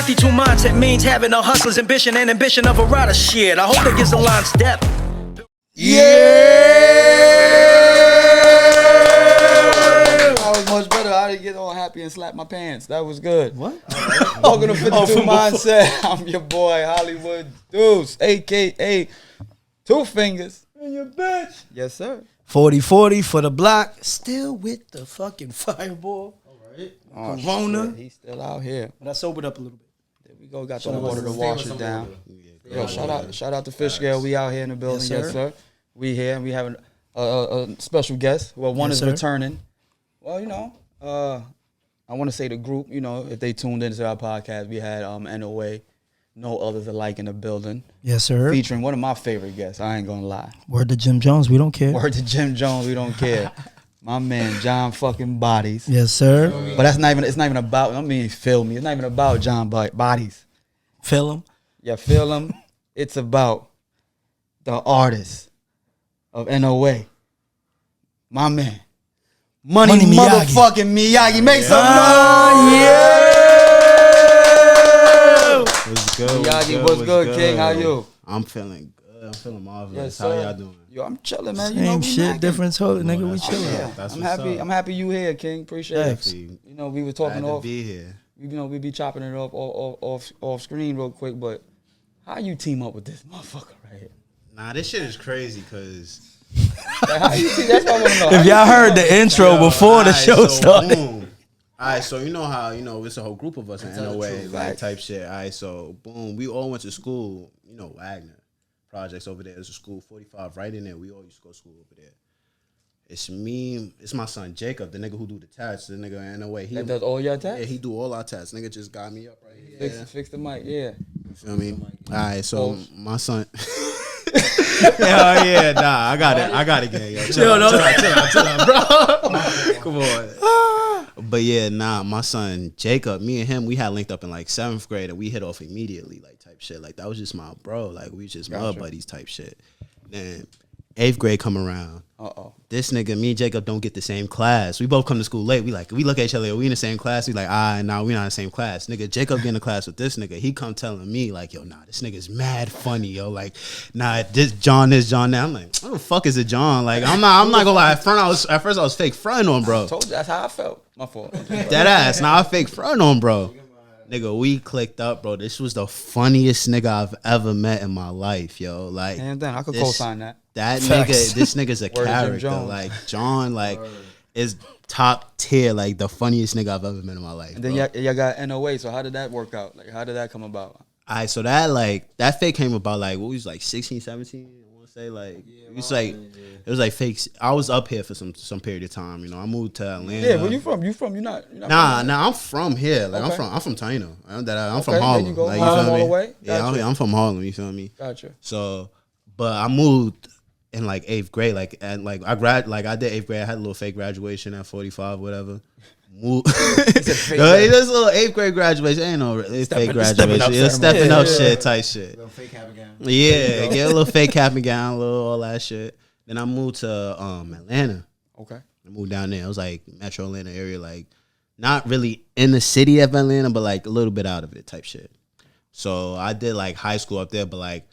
52 mindset means having a hustler's ambition and ambition of a rider. Shit, I hope that gives the lines depth. Yeah! That was much better. I didn't get all happy and slap my pants. That was good. What? Welcome to 52 Mindset. I'm your boy, Hollywood Deuce, a.k.a. Two Fingers. And your bitch. Yes, sir. 40-40 for the block. Still with the fucking fireball. Oh, Corona. shit, he's still out here. But I sobered up a little bit. There we go. Got some water to wash it down. Yo, shout out to Fish Scale. We out here in the building. Yes, sir. We here. We have a special guest. Well, one is returning. Well, you know, I want to say the group, you know, if they tuned into our podcast, we had NOA, No Others Alike in the building. Yes, sir. Featuring one of my favorite guests. I ain't gonna lie. Word to Jim Jones. We don't care. Word to Jim Jones. We don't care. My man, John fucking Bodies. Yes, sir. But that's not even. It's not even about. I mean, feel me. It's not even about John Bodies. Feel him. Yeah, feel him. It's about the artist of NOA. My man, Money motherfucking Miyagiiii. Make some noise. Yeah. What's good? Miyagiiii, what's good, King? How you? I'm feeling good. I'm feeling marvelous. Yes, How sir. y'all doing? Yo, I'm chilling, man. Same we shit, macking. different toilet, nigga. We that's chilling. what's Yeah, up. That's I'm what's happy. up. I'm happy you here, King. Appreciate it. Definitely. You know, we were Glad talking to off. be here. You know, we be chopping it up off screen real quick. But how you team up with this motherfucker right here? Nah, this shit is crazy because Like, how you see? That's what I want to know. If y'all heard the intro before the show started. Boom. All right, so you know how, you know, it's a whole group of us in NOA, like type shit. All right, so boom, we all went to school, you know, Wagner Projects over there. There's a school 45 right in there. We all used to go to school over there. It's me, it's my son Jacob, the nigga who do the tats, the nigga in NOA. He That does all your tats? Yeah, he do all our tats. Nigga just got me up right here. Fix the mic, yeah. You feel me? All right, so my son. Hell yeah, nah, I got it, gang. Yo. Chill out, bro. Come on. But yeah, nah, my son Jacob, me and him, we had linked up in like 7th grade, and we hit off immediately, like type shit. Like that was just my bro. Like we just mud buddies type shit. Then 8th grade come around. This nigga, me and Jacob don't get the same class. We both come to school late. We look at each other. We in the same class. We like, nah, we not in the same class. Nigga, Jacob get in the class with this nigga. He come telling me like, yo, nah, this nigga's mad funny, yo. Like, nah, this John that. I'm like, what the fuck is it, John? Like, I'm not gonna lie. At first I was fake fronting on, bro. I told you that's how I felt. My fault. Dead ass. Now I fake fronting on, bro. Nigga, we clicked up, bro. This was the funniest nigga I've ever met in my life, yo. Like, hands down, I could co-sign that. That Facts. nigga, this nigga's a Word to Jim character. Jones. Like John, like is top tier, like the funniest nigga I've ever met in my life. And then y'all got NOA. So how did that work out? Like, how did that come about? All right, so that fake came about like what was like 16, 17. I want to say like it was like it was like fake. I was up here for some period of time. You know, I moved to Atlanta. Yeah, where you from? You're not Nah, from I'm from here. Like Okay. I'm from Taino. I'm Okay, from there Harlem. you go. Like, Harlem feel all me? the way? Yeah, Gotcha. I'm from Harlem. You feel me? Gotcha. So, but I moved in like 8th grade. Like I did 8th grade. I had a little fake graduation at 45, whatever. Moved. This little 8th grade graduation ain't no fake graduation. It's stepping up shit type shit. Little fake cap again. Yeah, get a little fake cap and gown, a little all that shit. Then I moved to Atlanta. Okay. I moved down there. It was like Metro Atlanta area, like not really in the city of Atlanta, but like a little bit out of it type shit. So I did like high school up there, but like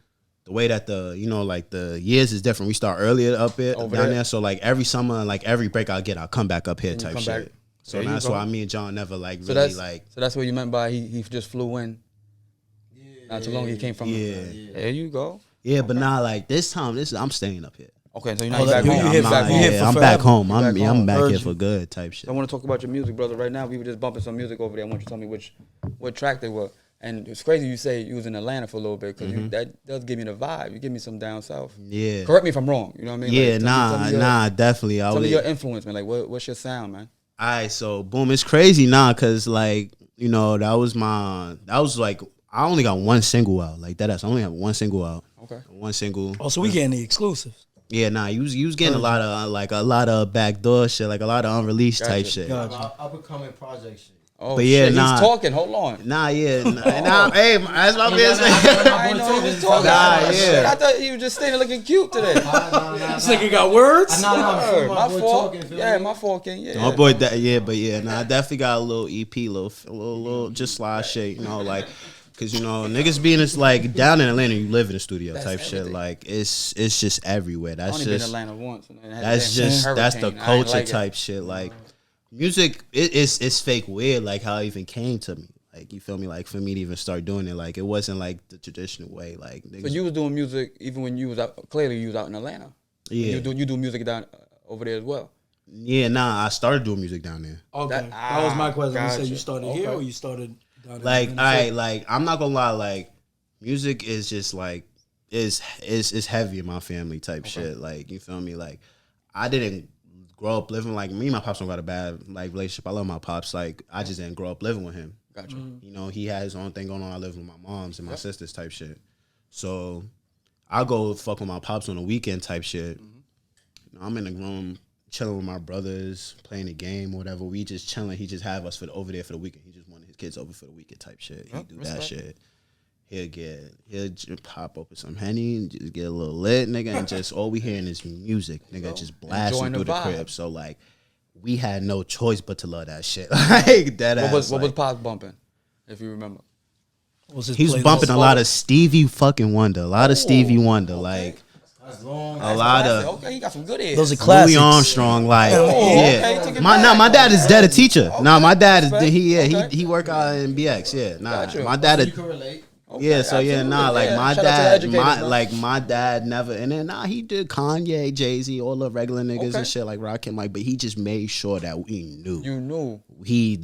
the way that the years is different. We start earlier up here Over down there. there. So like every summer and like every break I get, I'll come back up here And you type come shit. back. So There you that's go. why me and John never like So really that's like. so that's what you meant by he just flew in. Not too long he came from. Yeah. There you go. Yeah, but now like this time, I'm staying up here. Okay, so you're Oh, not back you home. hit You're back back home. home. Yeah, I'm for back forever. home. You back I'm home. back Heard here you. for good type shit. I want to talk about your music, brother. Right now, we were just bumping some music over there. I want you to tell me what track they were. And it's crazy you say you was in Atlanta for a little bit because that does give me the vibe. You give me some down south. Yeah. Correct me if I'm wrong. You know what I mean? Yeah, Like, tell me your- definitely. Tell me your influence, man. Like, what's your sound, man? All right, so boom, it's crazy now because like you know that was like I only got one single out like that. I only have one single out. Okay. One single. Oh, so we getting the exclusives. Yeah, nah, you was getting a lot of backdoor shit, like a lot of unreleased type Gotcha. shit. Gotcha. Up and coming project shit. Oh, but yeah, shit, nah. he's talking. Hold on. Nah, yeah. Nah, hey, that's my business. I know he was talking. Nah, Shit, yeah. I thought he was just standing looking cute today. This nigga got words? My fault. Yeah, my fault, King. Yeah. My boy, I definitely got a little EP, little just slide shit, you know, like, cause you know niggas being this like down in Atlanta, you live in a studio type shit, like it's just everywhere. That's I only just been in Atlanta once. that's the culture type shit. Like music, it's fake weird. Like how it even came to me. Like you feel me? Like for me to even start doing it, like it wasn't like the traditional way. Like niggas, So you was doing music even when you was out. Clearly, you was out in Atlanta. yeah, You do music down over there as well. yeah. Nah, I started doing music down there. Okay, that was my question. You said you started here Okay. or you started down in Like Atlanta? like I'm not gonna lie, like music is just like is heavy in my family type shit. Like you feel me? Like I didn't grow up living like me and my pops don't got a bad like relationship. I love my pops. Like I just didn't grow up living with him. Gotcha. You know, he had his own thing going on. I live with my moms and my sisters type shit. So I go fuck with my pops on the weekend type shit. You know, I'm in the room chilling with my brothers, playing the game, whatever. We just chilling. He just have us over there for the weekend. He just wanted his kids over for the weekend type shit. He do that shit. He'll just pop open some Henny and just get a little lit, nigga, and just all we hearing is music, nigga, just blasting Enjoying through the the vibe. crib. So like, we had no choice but to love that shit. Like that. What was Pop bumping? If you remember. What was his He's playlist? bumping a lot of Stevie fucking Wonder, a lot of Stevie Wonder, like That's long. a lot of Okay, he got some good ears. Those are classics. Louis Armstrong, like okay, take yeah. it My back. my dad is dead a teacher. Nah, my dad is respect. he work out in BX. Yeah, nah, Gotcha. my dad. You can relate. Yeah, so yeah, absolutely. nah, like Yeah. my Shout out to the dad, educators, man. my dad never, and then nah, he did Kanye, Jay-Z, all the regular niggas Okay. and shit like Rakim, like, but he just made sure that we knew. You knew. He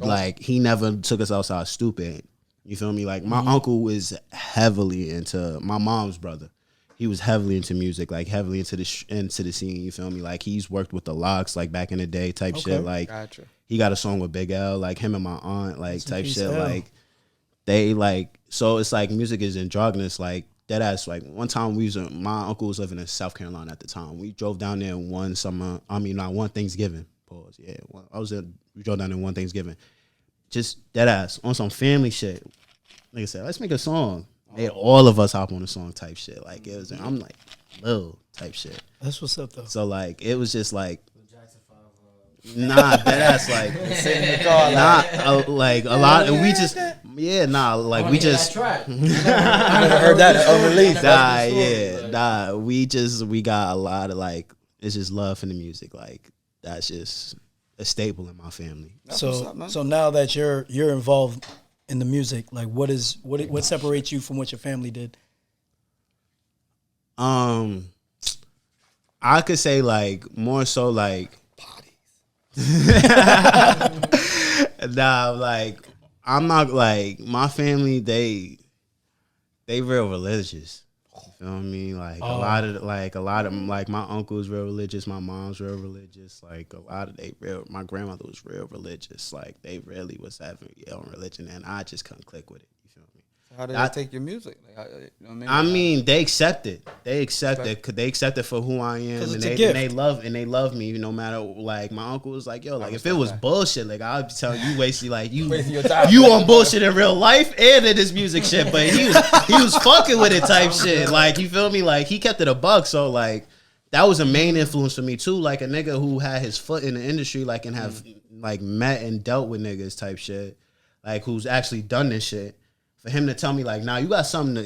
never took us outside stupid. You feel me? Like my uncle was heavily into my mom's brother. He was heavily into music, like heavily into the scene. You feel me? Like he's worked with the Locks, like back in the day, type shit. Like Gotcha. he got a song with Big L, like him and my aunt, like type peace, shit. L. Like they like, so it's like music is androgynous. Like that ass. Like one time my uncle was living in South Carolina at the time. We drove down there one Thanksgiving. Pause. Yeah, we drove down there one Thanksgiving. Just dead ass on some family shit. Nigga said, let's make a song. Made all of us hop on the song type shit. Like it was, I'm like, Lil type shit. That's what's up though. So like it was just like, nah, that ass like, like a lot. We just, yeah, nah, like we just, I never heard that unreleased. we got a lot of like, it's just love for the music. Like that's just a staple in my family. what's up, man. So now that you're involved in the music, like what separates you from what your family did? I could say like more so like nah, like I'm not like my family. They real religious. You feel me? Like a lot of like my uncle's real religious. My mom's real religious. Like a lot of my grandmother was real religious. Like they really was having their own religion, and I just couldn't click with it. You feel me? How did they take your music? Like, you know what I mean, they accept it. They accept it. Cause they accept it for who I am, 'Cause and it's a gift. they love me. No matter like my uncle was like, yo, like if it was bullshit, like I'd be telling you, wasting like you your time. you on bullshit in real life and in this music shit. But he was fucking with it type shit. Like you feel me? Like he kept it a buck. So like that was a main influence for me too. Like a nigga who had his foot in the industry, like and have like met and dealt with niggas type shit. Like who's actually done this shit. For him to tell me like, nah, you got something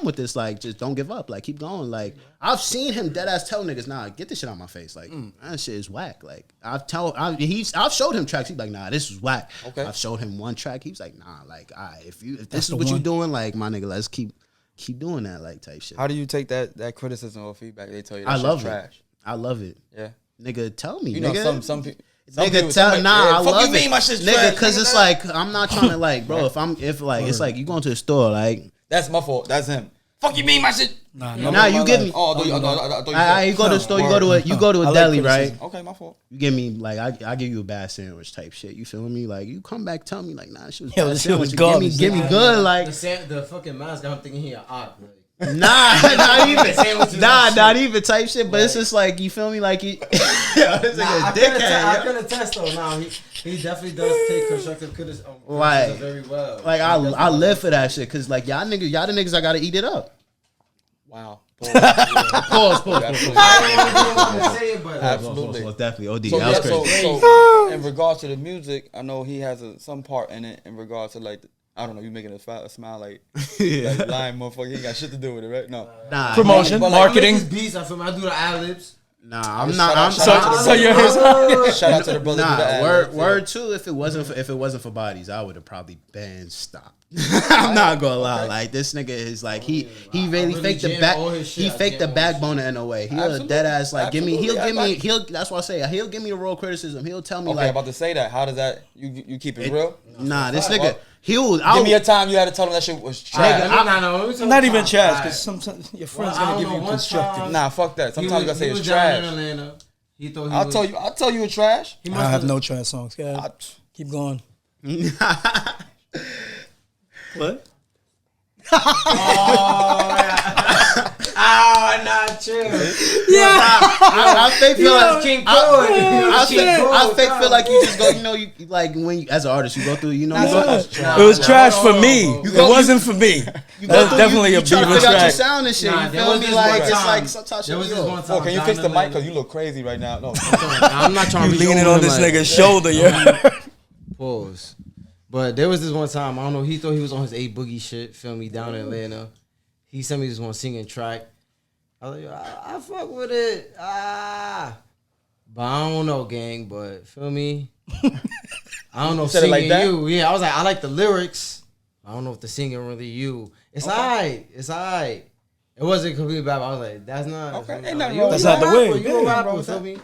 with this, like just don't give up, like keep going. Like I've seen him dead ass tell niggas, nah, get this shit out my face, like that shit is whack. Like I've showed him tracks, he's like, nah, this is whack. Okay. I've showed him one track, he was like, nah, like if this is what you doing, like my nigga, let's keep doing that, like type shit. How do you take that criticism or feedback? They tell you I that love shit's it. trash. I love it. Yeah. Nigga, tell me, You know, nigga. some people. Nigga, I fuck love you mean it, my shit's nigga, trash, because nigga, it's that- like I'm not trying to like, bro. It's like you going to the store, like. That's my fault. That's him. Fuck you mean my shit? Nah, Nah, you give me. Oh, I thought you You go to the store, you go to a I like deli, right? criticism. Okay, my fault. You give me like I give you a bad sandwich type shit. You feel me? Like you come back, tell me like, nah, she was Yo, bad this shit was sandwich. Give me garbage. good, like The fucking mask, I'm thinking he an op. Like, not even type shit. But it's just like you feel me, like he. It's like a dickhead. I can attest though. Now he definitely does take constructive criticism very well. Like I live for that shit because like y'all the niggas I gotta eat it up. Wow. Pause. I don't say it, but Absolutely. Definitely. OD. So, That was crazy. so in regards to the music, I know he has some part in it in regards to like, I don't know, you making a smile like, like lying motherfucker. He ain't got shit to do with it, right? No. Nah. Promotion, But, like, marketing. I make these beats. I feel me. I do the ad-libs. Nah, I'm not. So you're his. Shout out to the brother. Nah, word too. If it wasn't for bodies, I would have probably been stopped. I'm not gonna lie. Like this nigga is like he really faked the back. He faked the backbone of NOA. He'll a dead ass like give me. That's why I say he'll give me a real criticism. He'll tell me like about to say that. How does that you keep it real? Nah, this nigga. Give me a time you had to tell him that shit was trash. Not even trash, because sometimes your friend's gonna give you constructive. Nah, fuck that. Sometimes you gotta say it's trash. He thought I'll tell you it's trash. I have no trash songs. Keep going. What? Not chill. Yeah. I fake feel like King Cole. I fake feel like you just go. You know, you like when you, as an artist, you go through. You know, It was trash for me. It wasn't for me. That's definitely a try to Beaver figure out your track. sound and shit. Nah, You there feel was me? this Like one it's time. like sometimes There was shit. this one time. Can you fix the mic? Cause you look crazy right now. No. I'm not trying to be Leaning on this nigga's shoulder, Pause. But there was this one time, I don't know, he thought he was on his A Boogie shit, feel me, down in Atlanta. He sent me this one singing track. I was like, I fuck with it. But I don't know, gang, but feel me? I don't know if said it singing like that? you. Yeah, I was like, I like the lyrics. I don't know if the singing really you. It's alright. It's alright. It wasn't completely bad, but I was like, that's not. Okay, feel ain't me? nothing You wrong a with that. That's not the rapper, way. You a Yeah, rapper, feel me?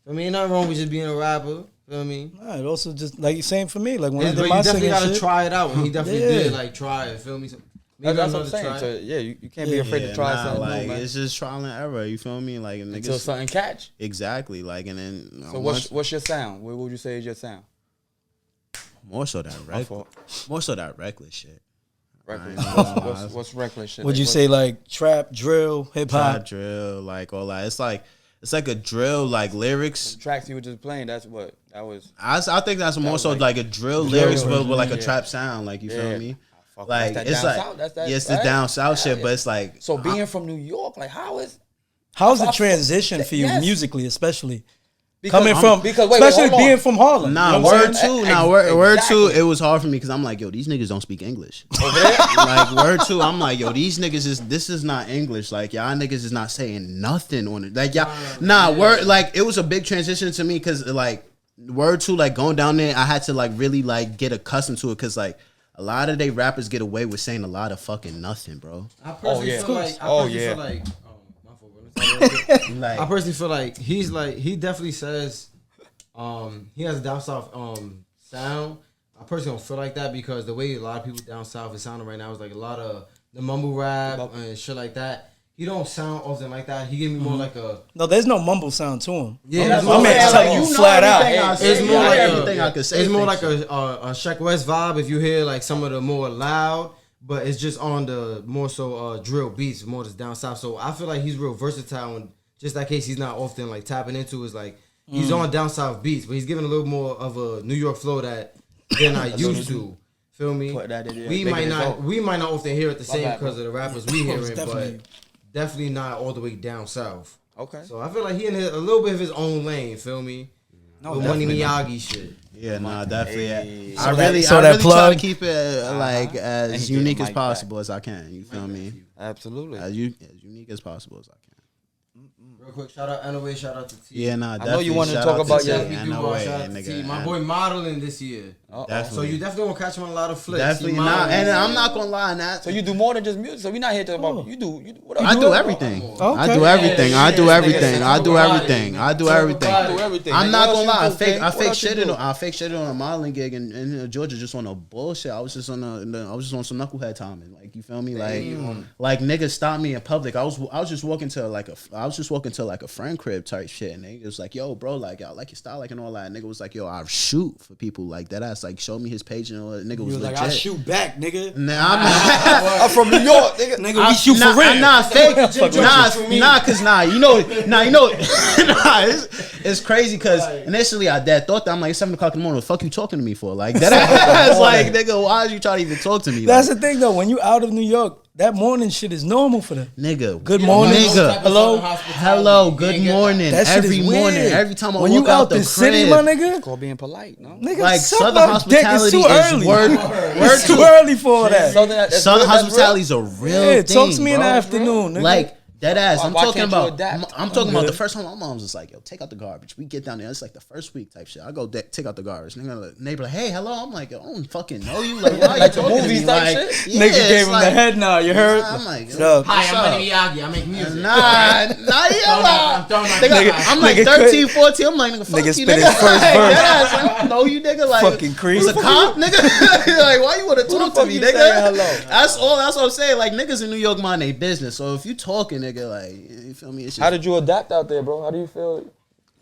Feel me? Ain't nothing wrong with just being a rapper. Feel me? Nah, it also just like you're saying for me, like when I But did you my definitely singing gotta shit. try it out. And he definitely Yeah. did like try it. Feel me? So maybe That's I what I'm know to try saying. it. So, you can't be afraid to try something Like new, man. it's just trial and error. You feel me? Like Until niggas something catch. exactly. Like and then So what's your sound? What would you say is your sound? more so that fault. reckless shit. Reckless. What's reckless shit? Would you say like trap, drill, hip Trap hop? drill, like all that. It's like a drill, like lyrics. the tracks you were just playing? That's what that was. I think that's more was so like like a drill lyrics, but with like a yeah. trap sound. Like you feel me? Fuck, Like that's that it's down like south. That's that, yes, the right? down south shit, Yeah. but it's like So being from New York, like How's the transition for you Yes. musically, especially because coming from, wait, especially hold on. being from Harlem? Nah, you know what I'm word saying? two. Nah, word two. Exactly. It was hard for me because I'm like, yo, these niggas don't speak English. Over there? Like word two, I'm like, yo, these niggas this is not English. Like y'all niggas is not saying nothing on it. Like y'all, word. Like it was a big transition to me because like word two, like going down there, I had to like really like get accustomed to it because like a lot of they rappers get away with saying a lot of fucking nothing, bro. I personally yeah. feel like. Yeah. My fault, bro. Like I personally feel like he definitely says, he has a down south sound. I personally don't feel like that because the way a lot of people down south is sounding right now is like a lot of the mumble rap and shit like that. He don't sound often like that. He gave me more like a No, there's no mumble sound to him. yeah. that's My what man I'm saying, telling like, you know flat out. everything I say. It's more You know like everything I could say. It's more like shit. a Sheck West vibe if you hear like some of the more loud, but it's just on the more so drill beats, more just down south. So I feel like he's real versatile, and just that case he's not often like tapping into is like he's on down south beats, but he's giving a little more of a New York flow that they're not used to. Feel me? Put that in there, We make might it his not own. we might not often hear it the same bad, because of the rappers we hear it, definitely. but definitely not all the way down south. Okay. So I feel like he in a little bit of his own lane. Feel me? No, With Money Miyagi shit. Yeah, nah, definitely. Hey. I that really try try to to keep it like And as he get unique the as mic possible as I can. You feel me? Absolutely. As unique as possible as I can. Real quick, shout out NOA, shout out to T. Yeah, nah, know definitely. you wanted to shout talk out about T. your- Definitely do NOA, shout out to T. nigga, My and boy modeling this year. definitely. So you definitely gonna catch him on a lot of flicks. Definitely He not, modeling and this I'm year. not gonna lie. Not So you do more than just music. So we're not here to talk about you do what else? I You do everything. Okay. I do everything. I do Yeah, everything. I do yeah, everything. I do yeah, everything. yeah, do everything. I'm Like, not what gonna else lie. you do, King? I What fake else you shit do? I fake shit on a modeling gig in Georgia just on a bullshit. I was just on I was just on some knucklehead timing. Like you feel me? Like niggas stopped me in public. I was just walking to to like a friend crib type shit, and nigga was like, yo, bro, like, I like your style, like, and all that. And nigga was like, yo, I shoot for people like that. Ass like, showed me his page and all that. Nigga was legit. Like, I shoot back, nigga. Nah, I'm from New York, nigga. Nigga, we shoot for real. Nah, fake. It's crazy because initially I thought that I'm like, it's 7 o'clock in the morning. What the fuck you talking to me for? Like that ass, like, nigga, why did you try to even talk to me? That's like, the thing though. When you out of New York, that morning shit is normal for them. nigga. Good morning, nigga. Hello, good morning. that shit Every is morning, weird. every time I when walk you out the the city, crib, my nigga. It's called being polite, no? Nigga, like suck Southern my dick. It's hospitality too early. is word It's too early for all that. Southern hospitality is a real Yeah, thing. talk to me in the bro. afternoon, nigga. Like that ass. I'm Why talking can't you about. adapt? I'm talking about the first time my mom's just like, yo, take out the garbage. We get down there. It's like the first week type shit. I go take out the garbage. Neighbor like, hey, hello. I'm like, yo, I don't fucking know you. Like, why you talking to me? movies type Like, shit? yeah, Nigga gave it's him like, the head nod. You heard? I'm like, yo, Yo, Hi, what's I'm up? Money Miyagiiii. I make music. Nah, yeah, Nigga, I'm like nigga 13, 14. I'm like, nigga, fuck nigga you, spit nigga. his first Like, verse. that ass, like, I don't know you, nigga. Like, Fucking creep. was a cop, nigga. Like, why you want to talk to fuck me, you nigga? saying hello? That's what I'm saying. Like, niggas in New York mind they business. So if you talking, nigga, like, you feel me? It's just, How did you adapt out there, bro? How do you feel?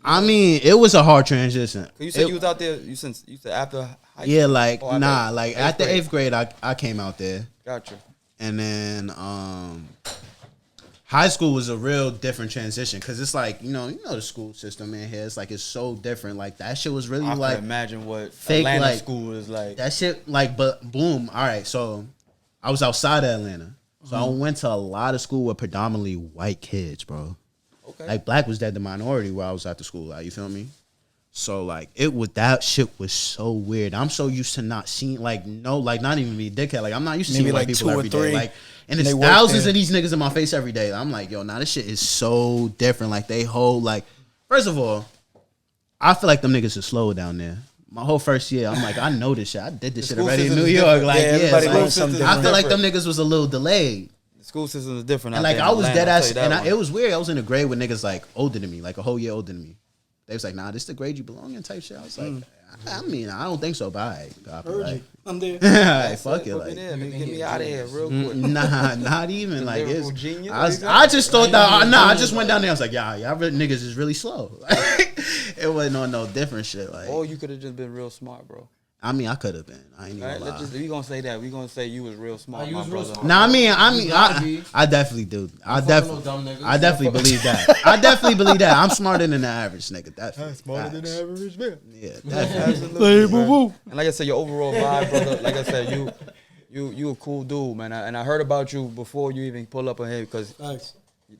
I mean, it was a hard transition. You said It- you was out there. You said after high yeah, school? like, Oh, nah, like after grade. 8th grade, I came out there. Gotcha. And then high school was a real different transition because it's like, you know the school system in here. It's like, it's so different. Like, that shit was really I like can imagine what fake, Atlanta like, school is like. that shit. Like, but boom. All right, so I was outside of Atlanta, so I went to a lot of school with predominantly white kids, bro. Okay. Like, black was dead the minority where I was at the school. Like, you feel me? So like, that shit was so weird. I'm so used to not seeing not even be a dickhead. Like, I'm not used to Maybe seeing white like people 2 or every day. 3, Like, and and it's they work thousands there. of these niggas in my face every day. I'm like, yo, nah, this shit is so different. Like, they hold like, first of all, I feel like them niggas are slow down there. My whole first year, I'm like, I know this shit. I did this shit school already in system New is York. different. Like, Yeah, everybody like, learns something I feel like them different. niggas was a little delayed. The school system is different. And out like, there I in was Atlanta, dead I'll ass, tell you that and one. it was weird. I was in a grade with niggas like older than me, like a whole year older than me. They was like, nah, this the grade you belong in type shit. I was like, I mean, I don't think so, but I Heard you. I'm there. fuck it, Put me like, there, nigga. Get me out of here real quick. nah, not even like lyrical it's. genius, I just thought that. Nah, I just went down there. I was like, y'all niggas is really slow. It wasn't on no different shit. Like, Or you could have just been real smart, bro. I mean, I could have been. I ain't even Right? gonna lie. We gonna say that. We gonna say you was real smart, you my was real brother. smart. Nah, gotta be. I definitely do. I fucking no dumb definitely, niggas. I definitely believe that. I definitely believe that. I'm smarter than the average nigga. Definitely. average man. Yeah, definitely. Absolutely. Man. And like I said, your overall vibe, brother. Like I said, you a cool dude, man. And I heard about you before you even pull up on here because Thanks.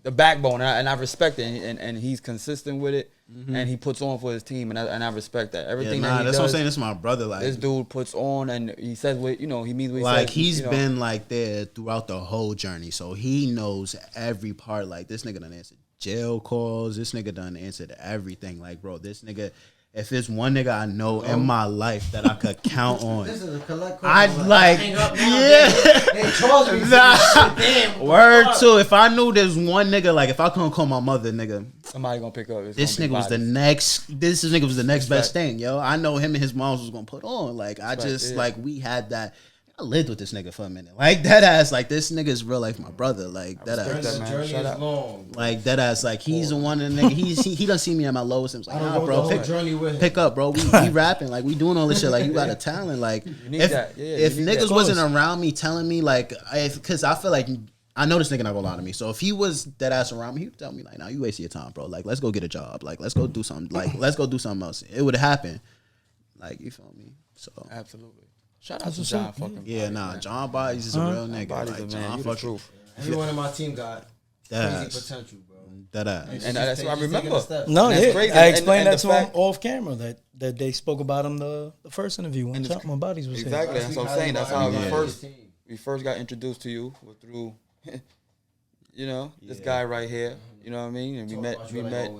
the backbone, and I respect it, and he's consistent with it, and he puts on for his team, and I respect that. Yeah, Everything nah, that he that's does, what I'm saying. This is my brother. Like, this dude puts on, and he says what he means. What he like says, he's you know. been like there throughout the whole journey, so he knows every part. Like, this nigga done answered jail calls. This nigga done answered everything. Like, bro, this nigga. If it's one nigga I know in my life that I could count on, This is a collect call. I'd like, Hang up now, yeah. Hey, Charles, we Nah. damn. Word too. If I knew there's one nigga, like, if I couldn't call my mother, nigga, Somebody gonna pick up. It's this gonna be nigga was the bodies. next. This nigga was the next best Respect. thing, yo. I know him and his moms was gonna put on. Like, I Respect, just yeah. like we had that. I lived with this nigga for a minute. Like, that ass. Like, this nigga is real life my brother. Like, that respect ass. that, The man. journey Shout is out. long. Like, that ass. Like, he's the one of the nigga. He done see me at my lowest and was like, I don't nah, go bro, the whole pick, journey with him. pick up, bro. We rapping. Like, we doing all this shit. Like, you got a talent. Like, need if, that. Yeah, you if need niggas that. wasn't around me telling me, like, because I feel like I know this nigga not gonna lie to me. So if he was dead ass around me, he would tell me like, "Nah, you wasting your time, bro. Like, let's go get a job. Like, let's go do something. Like, let's go do something else." It would happen. Like, you feel me? So Absolutely. Shout out to John fucking. yeah, Bodies, nah, man. John Bodies is a real nigga. Bodies, Like, man. John You the fucking truth. Everyone in my team got That crazy ass. potential, bro. That ass. And that's what I Just taking remember. the steps. No, That's yeah. crazy. I And- explained and that the to him fact- off camera that they spoke about him the first interview when And my bodies was Exactly. here. That's what I'm saying. That's how Yeah. we first got introduced to you was through, this guy right here. You know what I mean? And we met.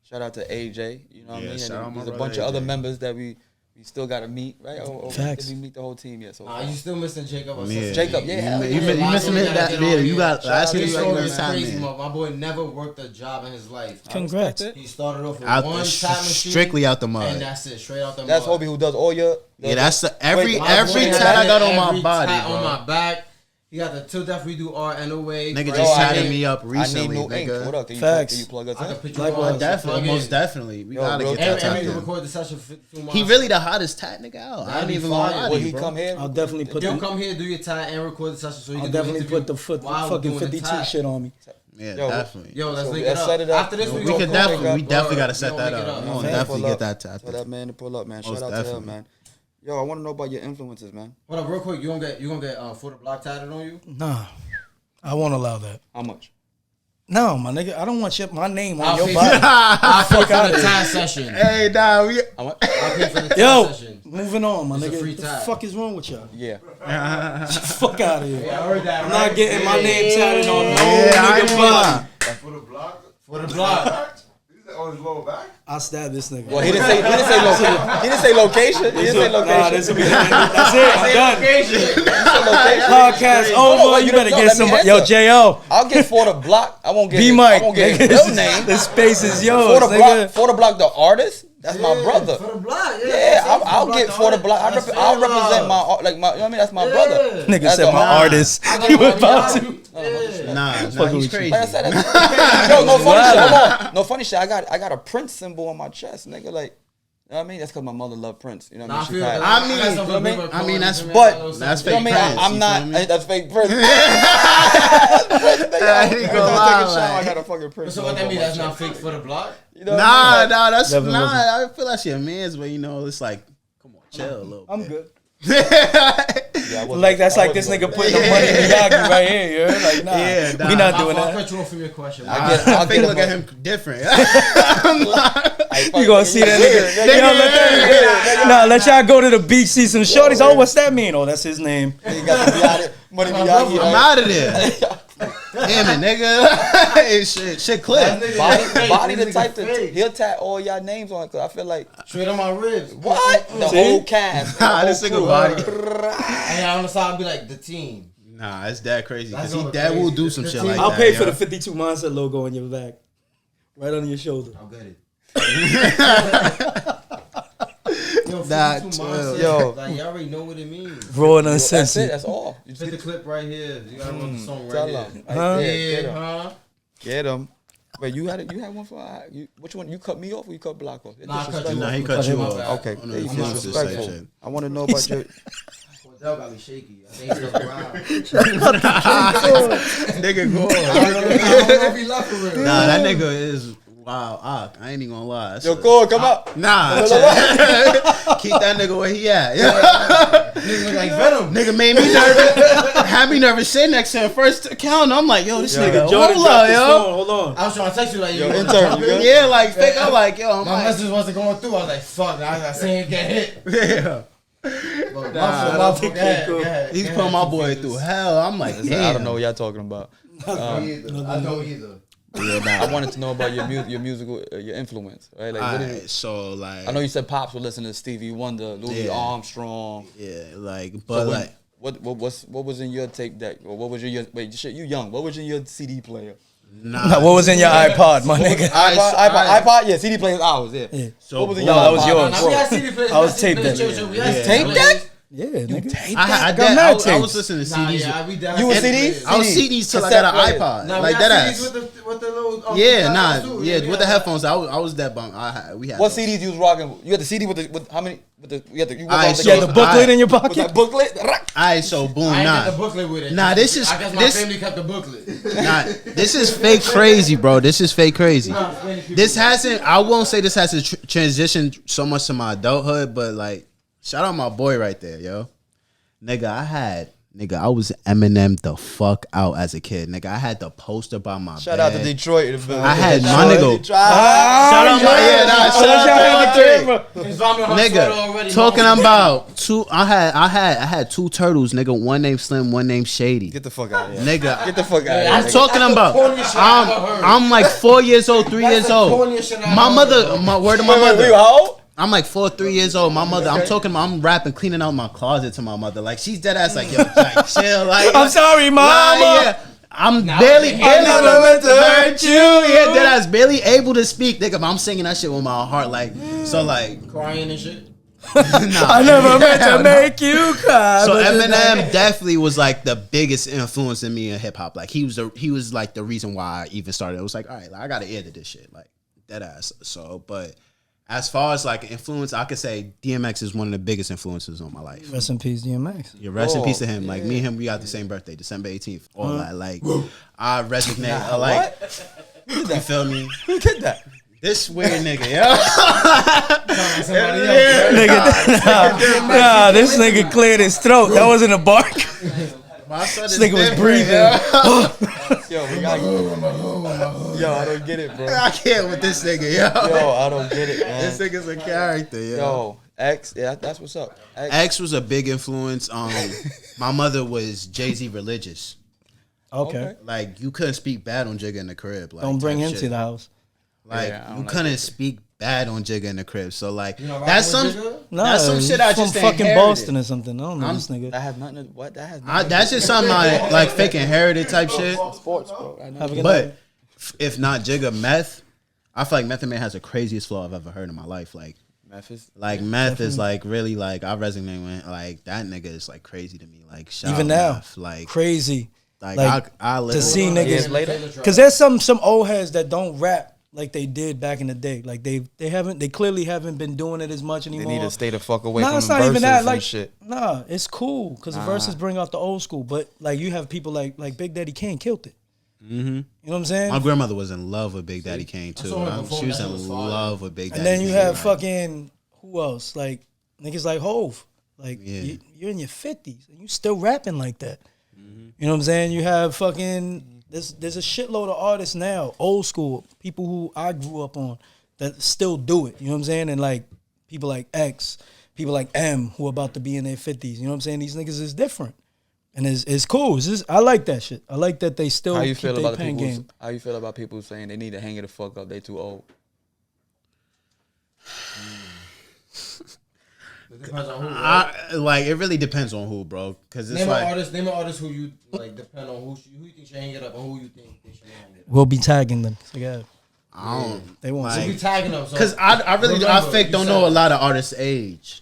Shout out to AJ. You know what I Yeah, mean? shout out And my there's a brother bunch of other AJ. members that we still got to meet, right? Facts. Did we meet the whole team yet? So Nah, you still missing Jacob? Or Yeah. Jacob, yeah, hell You yeah. missing it that video. You got last out year. to You you, got man. this time, crazy, man. my boy never worked a job in his life. Congrats. He started off with Out one the time machine, strictly out the and mud. that's it, straight out the That's mud. Hobie who does all your. Yeah, that's the every Wait, My boy every had tat I got on every my body, tat bro. on my back. He got the Till Death We Do Art and Away. Nigga right? just I chatted need- me up recently, I need new ink. nigga. What up? Can Facts. you plug us I can in? put you Likewise. on. Definitely, Plug most in. definitely. We gotta real get And, that and we tapped can in. record the session for 2 months. He really the hottest tat nigga out. I That'd ain't be even fire. gonna lie Will to you, he bro. come here? I'll definitely put He'll the, come here, do your tie, and record the session so you I'll can definitely do an put the interview foot while we're fucking doing the 52 tie. shit on me. Yeah, Yo, definitely. Yo, let's So link let's it up. set it up. After this, We we We gonna could call definitely, we up. definitely gotta We set gonna that link it up. up. We gonna Man, definitely pull get up. that tapped Tell in. that man to pull up, man. Shout Most out to definitely. him, man. Yo, I want to know about your influences, man. Hold up, real quick. You gonna get For the Block tatted on you? Nah, I won't allow that. How much? No, my nigga, I don't want my name on I'll your pay body. I'll pay for outta the here. tie session. Hey, nah, we. How much? I'll pay for the tie Yo, session. moving on, my It's a nigga. free What the tie. fuck is wrong with y'all? Yeah. Fuck out of here. Yeah, I heard that. I'm not getting my name tatted on no Yeah, I ain't nigga gonna body. lie. For the block? For the block. Is that on his lower back? I'll stab this nigga. Well, he didn't say location. He didn't say location. He didn't say location. Nah, this will be that's it. I'm done. He said location. Podcast over. wait, You you better don't- get let me somebody. Yo, answer. J.O. I'll get For the Block. I won't get B I Mike. won't get his Nigga, real name. the space is For yours, the nigga. Block. For the Block, the artist. That's my brother. For the block, Yeah, I'll get For the Block. I'll represent my art, like my. You know what I mean? That's my brother. Nigga That's said the- my artist. You was about to. Nah, he's crazy. Like I said, yo, no funny shit. Hold on. No funny shit. I got a Prince symbol on my chest, nigga. Like, you know what I mean? That's because my mother loved Prince. You know what I mean? She passed. I mean, that's You know what I fake mean? Prince. I'm you not. feel me? That's fake Prince. I ain't gonna lie. I got a fucking Prince. So what that logo mean? on That's my not chest. fake for the block? You know what I mean? Nah, that's Definitely nah. I feel like your man's, but you know, it's like, come on, chill a little. I'm good. Yeah, I wasn't- Like that's I like this wasn't nigga gonna- putting the money in Miyagi right here. You're like, nah, Yeah, nah. we not I'll doing that. cut you off from your question. I'll think get look him at him different. You gonna see that nigga? Nah, let y'all go to the beach, see some shorties. Oh, what's that mean? Oh, that's his name. You got the Miyagi, Money Miyagiiii. I'm out of there. Damn it, nigga. Hey, shit clear. Body the type to he'll tat all y'all names on it because I feel like Straight on my ribs. what the whole cast. the Nah, whole this nigga crew. body. And on the side, I'll be like, the team. Nah, it's that crazy. Because That's he all that will crazy. do some The shit team- like I'll that. pay for yo. the 52 Mindset logo on your back, right under your shoulder. I'll get it. Nah, 52 chill. months, Yo. like y'all already know what it means. Raw and That's it. uncensored. That's all. You just Put the clip right here. You gotta run the song tell right him. here. Huh? Get him. Huh? Get him. Wait, you had one for which one? You cut me off or you cut Block off? It's Nah, I cut you disrespectful. Nah, he Cut cut you him off. off. Okay, On the he's influences disrespectful. section. I want to know about your. Cordell got me shaky. I think he's around. Nigga, go on. I don't know if he left for real. Nah, that nigga is wow. I ain't even gonna lie. That's Yo, a- Cole, come up. Nah, keep that nigga where he at. Nigga look like Venom. Nigga made me nervous. Had me nervous sitting next to him. First account, I'm like, yo, this nigga, Jordan hold dropped up, his yo. phone. Hold on. I was trying to text you like, Yo, you intern, you good? Yeah, like fake. I'm like, yo, I'm My like, message wasn't going through. I was like, fuck. I seen it get hit. yeah. But Nah, go ahead. He's putting my boy through hell. I'm like, damn. I don't know what y'all talking about. I don't either. Yeah, I wanted to know about your musical, your influence, right? Like, what is Alright, so like, I know you said Pops would listen to Stevie Wonder, Louis Yeah. Armstrong. yeah, like, So but when- like, what was in your tape deck, or what was your wait? Shit, you young. What was in your CD player? nah. What was in your iPod, my nigga? iPod, yeah. CD player is ours, yeah. Yeah. So What was in No, your that was iPod? yours. Now, we had CD players. I was taped players, that. church, we had Yeah. CD Tape players. deck? Yeah, nigga. I was tapes. listening to Nah, CDs. yeah, we definitely You was had CDs? I was CDs till I got an Cassette iPod, Nah, like we had that CDs ass. with the little. Yeah, cassette nah, too. yeah, with the headphones. I was that bump. We had What those. CDs you was rocking? You had the CD with how many? You had the Alright, You had the booklet Alright. in your Was pocket. that booklet? Alright, so boom, I ain't nah. got the booklet with it. Nah, this is- I guess my this- family kept the booklet. Nah, this is fake crazy, bro. This is fake crazy. This hasn't. I won't say this has to transition so much to my adulthood, but like, shout out my boy right there, yo. Nigga, I was Eminem the fuck out as a kid. Nigga, I had the poster by my Shout bed. out to Detroit. I had my nigga. Shout Shout out my shout out to my It's vomit on my sweater already. nigga. Talking about two. I had two turtles, nigga. One named Slim, one named Shady. Get the fuck out of here. Nigga, Get the fuck out of I'm here. talking about. I'm like 4 years old, 3 years old. My mother, my word to my Wait, mother. how old? I'm like 4, 3 years old. My mother, I'm rapping, cleaning out my closet to my mother. Like, she's dead ass, like, yo, like, chill. Like, I'm sorry, mama. yeah. I'm barely never meant to hurt you. Yeah, dead ass, barely able to speak. Nigga, but I'm singing that shit with my heart. Like, so, like, Crying and shit. I never meant to make you cry. So but Eminem definitely was like the biggest influence in me in hip hop. Like he was like the reason why I even started. It was like, all right, like, I got to ear to this shit, like dead ass. So, but as far as like influence, I could say DMX is one of the biggest influences on my life. Rest in peace, DMX. Yeah, rest in peace to him. Like me and him, we got the same birthday, December 18th. All that, like I resonate. Like you feel me? Who did that? This weird nigga, yo. Nah, this nigga cleared his throat. That wasn't a bark. My son This nigga was different, breathing. Yo, I don't get it, bro. I can't with this nigga, yo. Yo, I don't get it, man. This nigga's a character, yo. Yo, X, yeah, that's what's up. X was a big influence. My mother was Jay-Z religious. Okay. Like you couldn't speak bad on Jigga in the crib. Like, Don't bring type him shit. to the house. Like Yeah, you couldn't speak bad on Jigga in the crib. So like You know, that's some Nah, that's some shit I from just fucking inherited. Boston or something. I don't know this nigga. That has nothing to what? That has nothing That's just something I like fake inherited type shit. to sports, bro. I know. Have a good But night. if not Jigga, Meth, I feel like Method Man has the craziest flow I've ever heard in my life. Memphis. Like Meth is like really like I resonate with like that nigga is like crazy to me. Like shout Even out now, Meth, like crazy. like I To see literally niggas later. because there's some old heads that don't rap like they did back in the day. Like they clearly haven't been doing it as much They anymore. need to stay the fuck away Nah, from it's them not even verses that. and Like, shit. nah, it's cool because the verses bring out the old school. But like, you have people like Big Daddy Kane killed it. You know what I'm saying? My grandmother was in love with Big Daddy Kane too. saw her perform, She was that in shit was fire. love with Big Daddy. And then you Kane. have Like, fucking who else? Like niggas like Hove. Like Yeah. you're in your 50s and you still rapping like that. You know what I'm saying? You have fucking there's a shitload of artists now, old school people who I grew up on that still do it. You know what I'm saying? And like people like X, people like M who are about to be in their 50s. You know what I'm saying? These niggas is different. And it's cool. I like that shit. I like that they still How you keep feel their about the pen people? game. How you feel about people saying they need to hang it the fuck up? They too old. It depends on who. Right? like it really depends on who, bro. Because it's Name like an artist who you like. Depend on who you think should hang it up and who you think they should hang it up. We'll be tagging them. So yeah, I don't. they won't. Like- We tagging them. Because I really I fake don't know a lot of artists' age.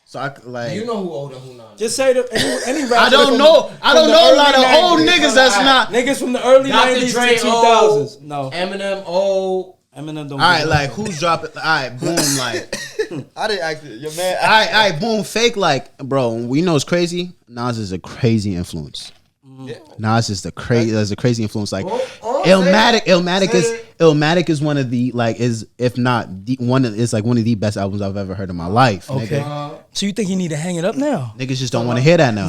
So I like. You know who old and who not. Just say any rapper. I don't know. I don't the know a early lot of 90s, old niggas that's not. niggas from the early Dr. 90s Dre to 2000s. No, Eminem old. Eminem don't. All right, give a like fuck. who's dropping? All right, boom, like. I didn't actually. Your man. All right, boom, fake. Like, bro, we know it's crazy. Nas is a crazy influence. Nas is there's a crazy influence. Like, Illmatic is one of the like is if not the one is like one of the best albums I've ever heard in my life. Okay. Nigga. So you think you need to hang it up now? Niggas just don't want to hear that now.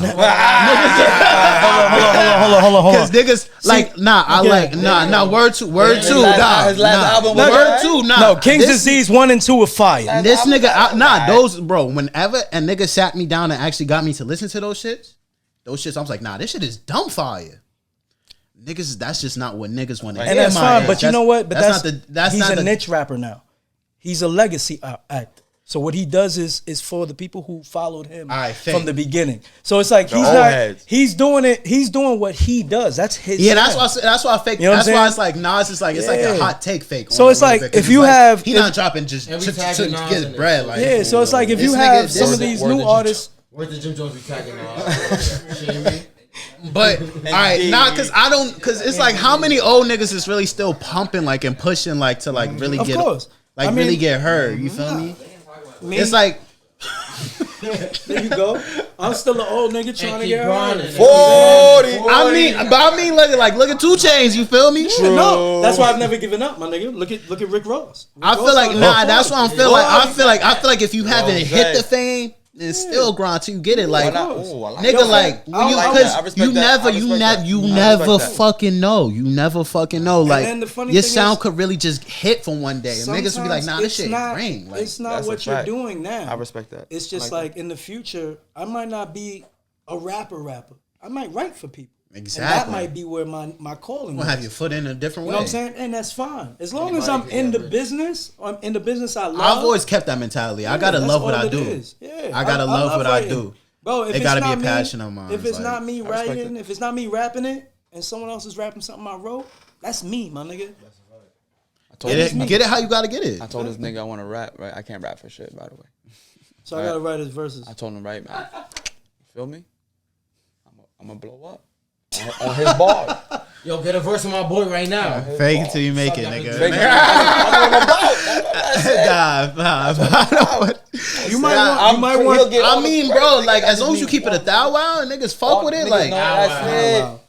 Hold on. Because niggas like I like word two His last album was word alright? two No, King's This- Disease 1 and 2 are fire. This album nigga, was those bro. Whenever a nigga sat me down and actually got me to listen to those shits, I was like, nah, this shit is dumb fire. Niggas, that's just not what niggas want to hear. And that's my fine, ass. but you know what? But that's he's not a the niche rapper now. He's a legacy act. So what he does is for the people who followed him Alright, fake. from the beginning. So it's like old heads. he's doing it. He's doing what he does. That's his. Yeah, that's style. why. That's why I fake. You know what That's I'm why saying? it's like Nas is like it's like Yeah. a hot take fake. So on it's it a little like, bit, 'cause if you it's like, have- he if- not dropping just And we to tagging Nas get in his it. bread. Like Yeah, so it's like if This you nigga- have this some of nigga- these word new that you artists. Where's the Jim Jones be tagging now? Shame me. But all right, because it's like how many old niggas is really still pumping like and pushing like to like really Of get course. like I mean- really get heard. You feel me? Me, It's like there you go. I'm still an old nigga trying to keep get grinding. heard. 40. I mean, look at 2 Chainz. You feel me? Yeah, no, that's why I've never given up, my nigga. Look at Rick Ross. I feel like that's what I'm feeling like. I feel like if you haven't Well, hit the Zach. fame, then still grind till you get it. Like Why not? Ooh, I like nigga, that. like when you I like because that. I respect you that. never I respect that. you I never respect that. fucking know. You never fucking know. Like then the funny your thing sound is- could really just hit from one day, and niggas would be like, Sometimes nah, this it's shit not- ring. Like it's not That's a what you're fact. doing now. I respect that. It's just I like in the future, I might not be a rapper. I might write for people. Exactly. And that might be where my calling We'll is. have your foot in a different You way. know what I'm saying? And that's fine. As long as I'm in the business, I'm in the business I love. I've always kept that mentality. I gotta that's love what all I it do. is. Yeah, I gotta love what I writing. do. Bro, if It it's gotta be not a me- passion of mine. If it's Like, not me respect writing, it. if it's not me rapping it, and someone else is rapping something I wrote, that's me, my nigga. told Get it how you gotta get it. I told this nigga I want to rap. Right, I can't rap for shit. By the way, So I gotta write his verses. I told him, right, man. You feel me? I'm gonna blow up on his bar. Yo, get a verse of my boy right now. Fake it till you make it, nigga. You might want. I mean, bro, like as long as you keep it a thou wow, niggas fuck with it. Like,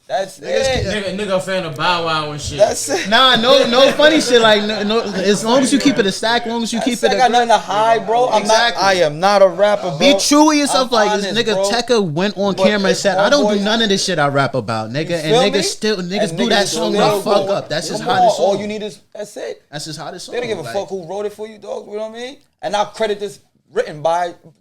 That's it. Nigga a fan of Bow Wow and shit. That's it. nah, no funny shit. Like, no, as long as you keep it a stack, as long as you keep it. I got nothing to hide, bro. I am not a rapper, bro. Be true with yourself. Like this nigga bro. Tekka went on But camera and said, "I don't do none of this shit I rap about, nigga." And feel me? niggas do that song the fuck up. That's just how this song. All you need is that's it. That's just how this song. They don't give a fuck who wrote it for you, dog. You know what I mean? And I'll credit this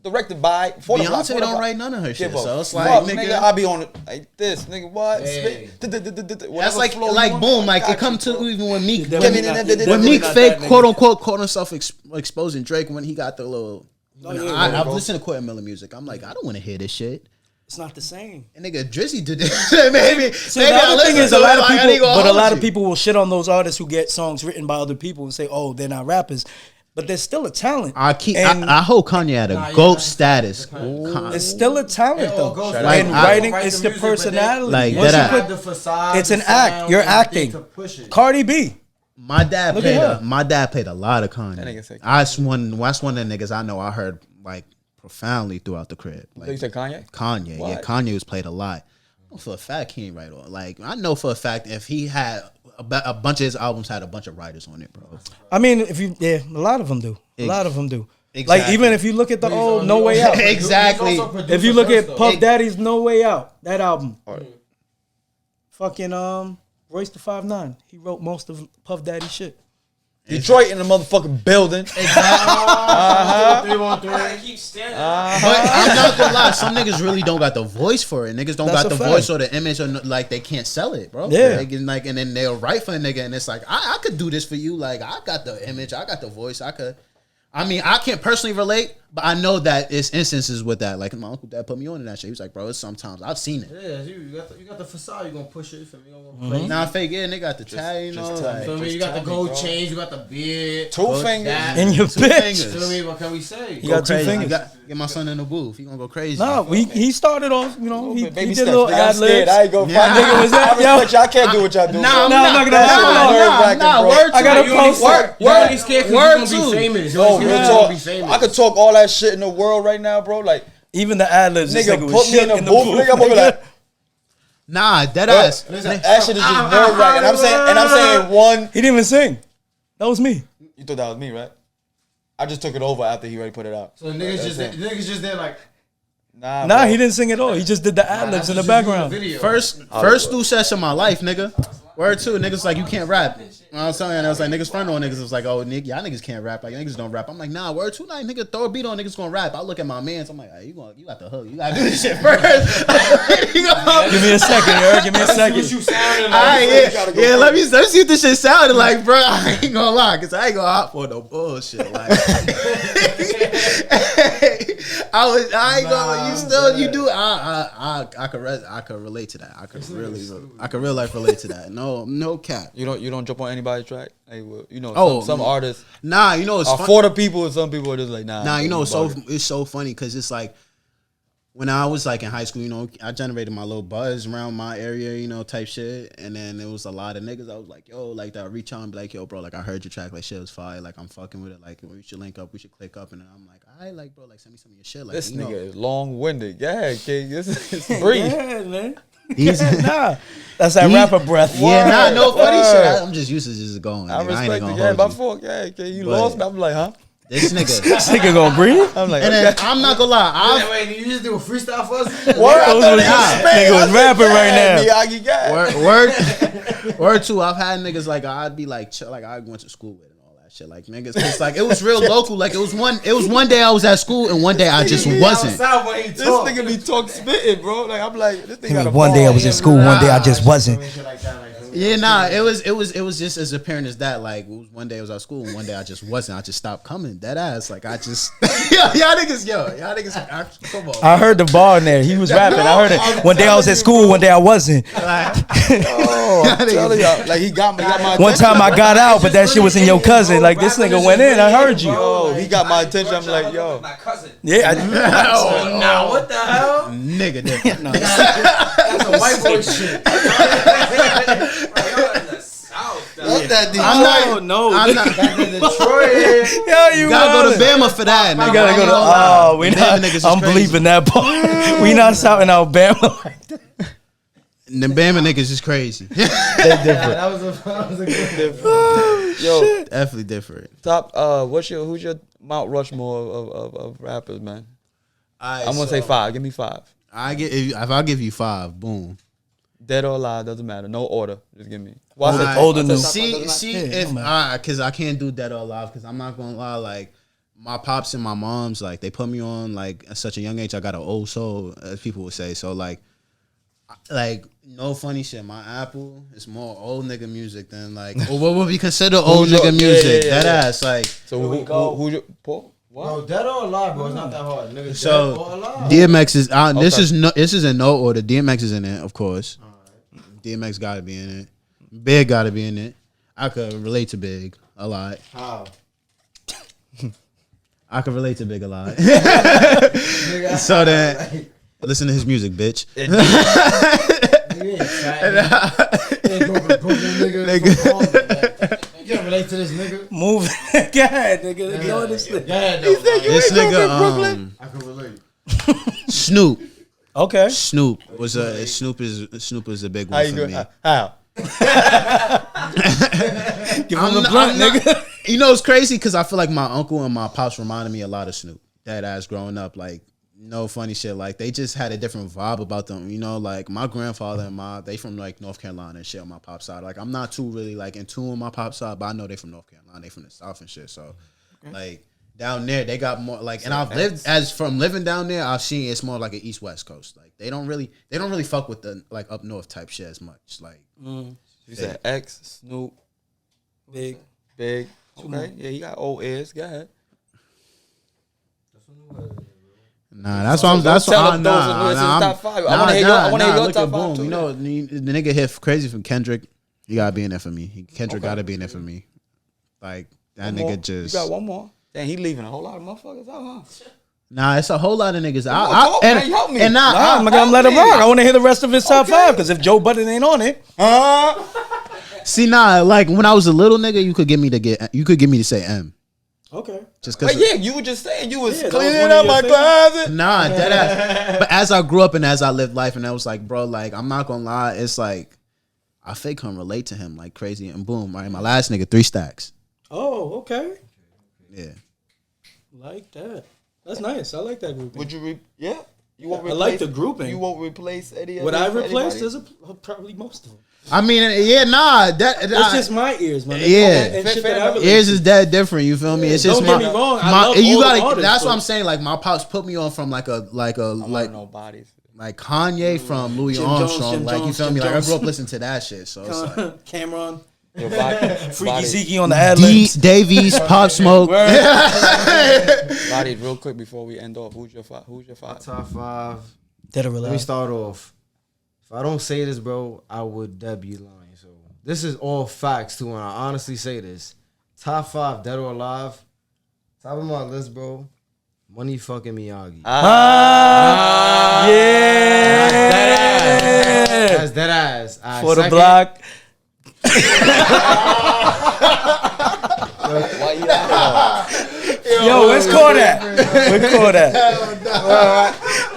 directed by. For Beyonce don't write none of her shit, so it's like, fuck, nigga, I be on it like this, nigga. What? Hey. that's like boom, like it come to even when Meek, when Meek Meek got fake that, quote unquote caught himself exposing Drake when he got the little. I've bro. listened to Quarter Miller music. I'm like, I don't want to hear this shit. It's not the same. And nigga, Drizzy did this. maybe. See, maybe the I other thing listen is to a lot it, of like, I ain't people, gonna but a hold lot of you. people will shit on those artists who get songs written by other people and say, "Oh, they're not rappers," but there's still a talent. I hold Kanye at a GOAT status. It's still a talent though. Like, And I- writing, it's the personality. Like, Once that you I- put- the facade, it's the an act. sound, You're everything acting. to push it. Cardi B. My dad Look at played a lot of Kanye. That nigga said That's one of the niggas I know I heard like profoundly throughout the crib. Like, You said Kanye? Kanye, yeah, What? Kanye was played a lot. I know for a fact he ain't write all. Like, I know for a fact if he had a bunch of his albums had a bunch of writers on it, bro. I mean, a lot of them do. A lot of them do. Like Exactly. even if you look at the old No Way Out. Exactly. If you look at Puff Daddy's No Way Out, that album. Fucking Royce the 5'9", he wrote most of Puff Daddy's shit. Detroit in the motherfucking building. 313. Keep standing. But I'm not gonna lie, some niggas really don't got the voice for it. Niggas don't That's got a the fact. voice or the image, or like they can't sell it, bro. Yeah. Like, and then they'll write for a nigga, and it's like I could do this for you. Like I got the image, I got the voice, I could. I mean, I can't personally relate, but I know that it's instances with that. Like my uncle dad put me on to that shit. He was like, bro, it's sometimes I've seen it. Yeah, you got the facade. You gonna push it. You feel me? You gonna play. Nah, fake, yeah, they got the tag, you know. Like, Feel me? You got the gold chains. You got the beard. Two fingers. That. In your two bitch. Feel me? What can we say? You got two crazy. fingers. Get my son in the booth. He gonna go crazy. Nah, he started off, you know, he Baby did steps. a little Nigga, I'm ad scared. libs. I ain't gonna Yeah. find nigga. Was that- I respect y'all. I can't do what y'all do. Nah, No, I'm not gonna lie. nah, bro. word to I gotta you. post Word, You only scared because word you gonna too. be famous. You Yo, only real scared 'cause you talk. gonna be famous. I could talk all that shit in the world right now, bro. Like, Even the ad libs, this nigga, nigga was put me shit in the booth. Nigga, I'm gonna be like, Nah, dead ass. that shit is just nerve wracking. And I'm saying one. He didn't even sing. That was me. You thought that was me, right? I just took it over after he already put it out. So niggas just there like. Nah, Nah, bro. he didn't sing at all. He just did the ad libs in the background. First two sets of my life, nigga. Word two, niggas like you can't rap. You know what I'm saying? And I was like, niggas front on niggas. It was like, oh, nigga, y'all niggas can't rap. Like niggas don't rap. I'm like, nah, word two, night, nigga, throw a beat on, niggas gonna rap. I look at my mans. I'm like, hey, you got the hook. You gotta do this shit first. Give me a second, yo. Give me a second. What you sounding like? Alright, yeah, let me see what this shit sounded like, bro. I ain't gonna lie, cause I ain't gonna hop for no bullshit. Like, I ain't gonna. You still, you do. I could relate to that. I could real life relate to that. No cap. You don't jump on anybody's track. Hey, well, you know, Oh, some artists Nah, you know it's are fun- for the people, and some people are just like, nah. Nah, you know bugger. it's so funny because it's like when I was like in high school, you know, I generated my little buzz around my area, you know, type shit, and then there was a lot of niggas. I was like, yo, like that reach out and be like, yo, bro, like I heard your track, like shit was fire, like I'm fucking with it, like we should link up, we should click up, and then I'm like, I like, bro, like send me some of your shit, like This you know. nigga is long winded. Yeah, King, this is brief. Yeah, man. He's- Nah, that's that He- rapper breath. Yeah, nah, no funny Word. shit. I'm just used to just going. I nigga. respect ain't it. gonna Yeah, hold my you. fault. Yeah, King, you But- lost me. I'm like, huh? This nigga. This nigga gonna breathe? I'm like, And okay. then I'm not gonna lie. Wait, you just do a freestyle for us? Word, I Those thought was- he was spitting. nigga was I said, rapping right yeah, now. Miyagi got. Word two. I've had niggas like I'd be like chill, like I went to school with and all that shit. Like niggas, it's like it was real local. Like it was one day I was at school and one day I just wasn't. This nigga be talk spitting, bro. Like I'm like, this nigga got a One day I ball. was in school, one day I just wasn't. Yeah, nah, it was just as apparent as that. Like, one day I was at school, and one day I just wasn't. I just stopped coming. Dead ass. Like, I just, y'all niggas, come on. I heard the bar in there. He was rapping. I heard it. One day I was at school. One day I wasn't. I'm telling y'all, like he got my attention. One time I got out, but that shit was in your cousin. Like this nigga went in. I heard you. Yo, he got my attention. I'm like, yo, My cousin. Yeah. Nah, what the hell? Nigga, different. That's a white boy shit. Y'all in the South, though. what's that? I'm not. I'm not. Back in Detroit. Yo, you Gotta go to wildin'. Bama for that. Nigga. You gotta go to. Oh, we not. Bama niggas is I'm crazy. bleeping that part. We not shouting Alabama like that. The Bama niggas is crazy. That was a good. Yo, Definitely different. top. Who's your Mount Rushmore of rappers, man? Right, I'm gonna say 5. Give me 5. If I give you 5, boom. Dead or alive, doesn't matter. No order. Just give me. Old Alright. or new. See, Yeah, if because I can't do Dead or Alive, because I'm not gonna lie, like my pops and my moms, like they put me on like at such a young age. I got an old soul, as people would say. So like no funny shit. My Apple is more old nigga music than like or what would be considered old your- nigga music. yeah. That ass like. So who's your Paul? What? Bro, dead or alive, bro. It's not that hard. Nigga, So dead or alive. DMX is Okay. this is in no order. DMX is in it, of course. DMX got to be in it. Big got to be in it. I could relate to Big a lot. How? I could relate to Big a lot. Nigga, So then, listen to his music, bitch. you ain't fat. You ain't broken, nigga. You can't relate to this nigga. Move. Go ahead, nigga. Ignore this Go thing. ahead, though. This nigga, I can relate. Okay. Snoop. Uh-huh. Snoop is a big How one you for go? me. How? Give him the blunt, nigga. You know, it's crazy because I feel like my uncle and my pops reminded me a lot of Snoop. That ass growing up, like no funny shit. Like they just had a different vibe about them. You know, like my grandfather and they from like North Carolina and shit on my pop side. Like I'm not too really like in tune with my pop side, but I know they from North Carolina. They from the South and shit. So like down there, they got more like. And I've lived living down there. I've seen it's more like an East West Coast. Like they don't really fuck with the like up north type shit as much. Like You said X, Snoop, Big. Big. Okay, yeah, he got old ears. Go ahead. nah, that's why I'm. That's tell why them nah, those are his nah, top 5. I wanna hear your- I wanna hear your look top at 5 Boom. too, You know, the nigga hit crazy from Kendrick. He gotta be in there for me. Kendrick gotta be in there for me. Like that One nigga more. just. You got one more. Damn, he leaving a whole lot of motherfuckers out, huh? Nah, it's a whole lot of niggas. talk, man, help me. And nah, I'm gonna let him rock. I want to hear the rest of his top 5 because if Joe Budden ain't on it, see, like when I was a little nigga, you could get me to say M. okay. Just But cause. yeah, you were just saying you was Yeah, that was cleaning one of out your my things. closet. Nah, deadass. But as I grew up and as I lived life, and I was like, bro, like I'm not gonna lie, it's like I fake can relate to him like crazy. And boom, right, my last nigga 3 stacks. Oh, okay. Yeah. Like that. That's nice. I like that grouping. Would you yeah? You won't I like the grouping. You won't replace any of Would I this for replace? anybody? There's probably most of them. I mean, yeah, nah. It's just my ears, man. Yeah. And shit that I relate Ears to. is that different. You feel me? It's just Don't get me wrong, I love you all the gotta. artists, That's what but- I'm saying. Like my pops put me on from like Nobodies. like Kanye from Louis Jim Jones, Armstrong. Jim like you Jones, feel Jim me? Like I Jones. grew up listening to that shit. So it's like Cameron, Your Freaky body, Zeke on the ad libs. Davies, Pop Smoke. body, real quick before we end off. Who's your 5? Top 5. Dead or Let me alive. start off. If I don't say this, bro, I would be lying. So this is all facts too, and I honestly say this. Top 5, dead or alive. Top of my list, bro. Money fucking Miyagi. Yeah. That's dead ass. For the block. Why you laughing? Yo, let's call that. Let's call that.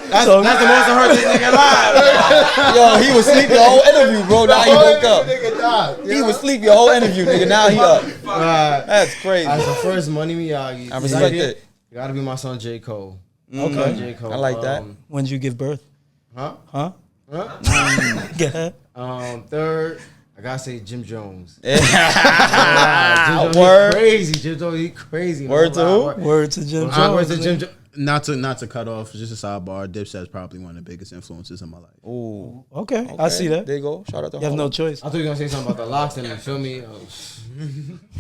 That's the most I heard this nigga live. Yo, he was asleep the whole interview, bro. Now he woke up. He was asleep your whole interview, nigga. Now he up. That's crazy. As the first Money Miyagi. I respect it. Gotta be my son J. Cole. Okay. J. Cole. I like that. When did you give birth? Huh? Huh? Huh? Go ahead. Third, I gotta say Jim Jones. Yeah. Jim Jones, Word. he crazy. Jim Jones, he crazy. Word to who? Word to Jim Jones. Word to Jim Jones. Not to cut off, just a sidebar. Dipset's probably one of the biggest influences in my life. Ooh. Okay, I see that. There you go. Shout out to You have no choice. I thought you were gonna say something about the locks and you feel me.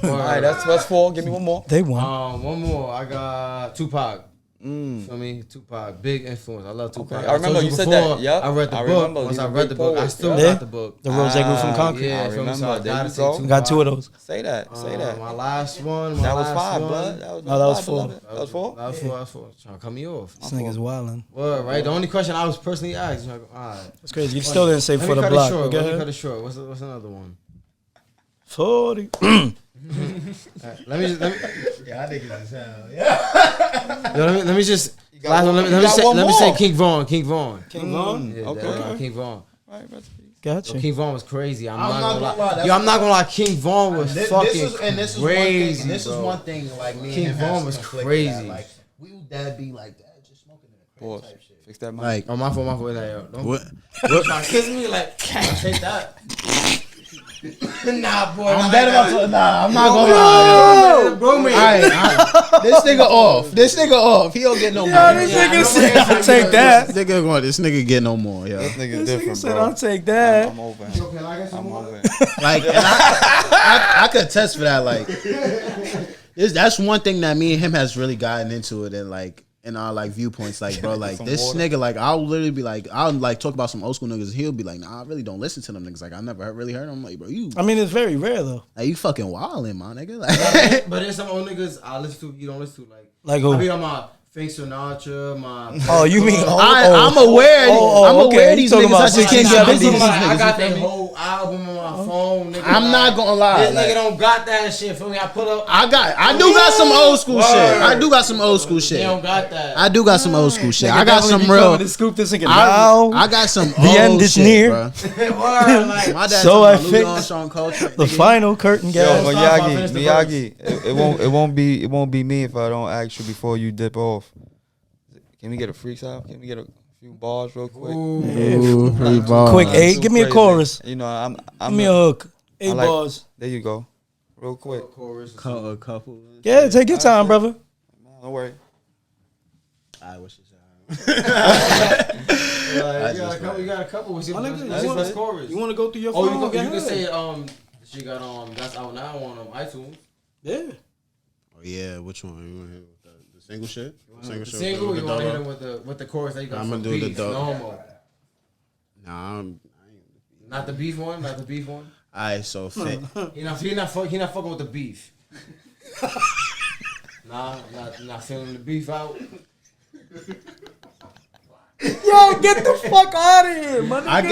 All right, that's 4. Give me one more. They won. One more. I got Tupac. Feel me? Tupac, big influence. I love Tupac. Okay. I remember you said that. Yep. I read the book. Once I read the book, I still Yeah. got the book. The Rose Grew from Concrete. Yeah, I feel me? remember. So I There gotta you say go. Tupac. Got 2 of those. Say that. Say that. My last one. That was 5, blood. No, that was 4. That was 4. That was 4. Trying to cut me off. This nigga's wildin'. Well, right. The only question I was personally asked. All right. That's crazy. You still didn't say Let for me the cut block. it short. Okay? Let me cut it short. What's another one? 40. Let me just. Yeah, I think it's hell. Yo, let me just. got Last one. one- Let you me got say. one Let me say more. King Von. King Von. King Von? Yeah, Okay. King Von. All right, rest in peace. Gotcha. Yo, King Von was crazy. I'm not not gonna gonna lie. lie, that's Yo, I'm not gonna lie. King Von was fucking crazy. This is bro. one thing. Like me King and him Von has was conflicted crazy. at. Like we would dad be like that, just smoking in a crib Pause. type shit. Fix that mic. Like Oh, my fault. Like, yo, don't what? try to kiss me. Like, I'll take that. Nah, boy. I'm better about to. Nah, I'm not gonna lie. Bro, man. Alright, this nigga off. This nigga off. He don't get no more. This nigga said, I'll take that. This nigga get no more, yo. This nigga's This nigga different, said, bro. I'll take that. I'm over him. Yo, can I get some I'm more? over him. Like, and I could attest for that. Like, that's one thing that me and him has really gotten into it, and like in our like viewpoints. Like, bro, like Some this water. nigga, like I'll literally be like, I'll like talk about some old school niggas. He'll be like, nah, I really don't listen to them niggas. Like, I never really heard them. Like, bro, I mean, it's very rare, though. like you fucking wildin', my nigga. Like, But there's some old niggas I listen to. You don't listen to. Like who? I be on my Frank Sinatra. My. Oh, you mean I'm aware. I'm okay. aware of these You talking niggas. I about just can't get 60s, busy with these 70s. niggas. I got you feel that me? whole album on my phone. Nigga, I'm not gonna lie. This Like, nigga don't got that shit. Feel me? I put up. I do got some old school shit. I do got some old school They shit. don't got that. I do got some old school shit. Nigga I got definitely some be real. coming to scoop this nigga now. I got some The end old is shit, near. bro. Word, like, My dad So told me I about Louis fixed Armstrong culture. The final curtain, Yo, guys. Miyagi, it won't be me if I don't ask you before you dip off. Can we get a freestyle? Can we get a few bars real quick? Quick 8. Too Give me a crazy. chorus. You know, I'm Give me a hook. 8 like- bars. There you go. Real quick. A couple. Yeah, take your time, brother. Don't worry. I wish it's You got a couple. What's your My nigga, what's you your wanna- chorus? You want to go through your Oh, phone? you Go can ahead. say she got that's out now on iTunes. Yeah. Oh yeah, which one? You want to hit with the single shit? The single, you want to hit him with the chorus that you got. I'ma from do the Beef, dub. normal. Nah, Not the beef one. Not the beef one. alright, so fit. He not fucking with the beef. Not feeling the beef out. Yo, get the fuck out of here, man. I get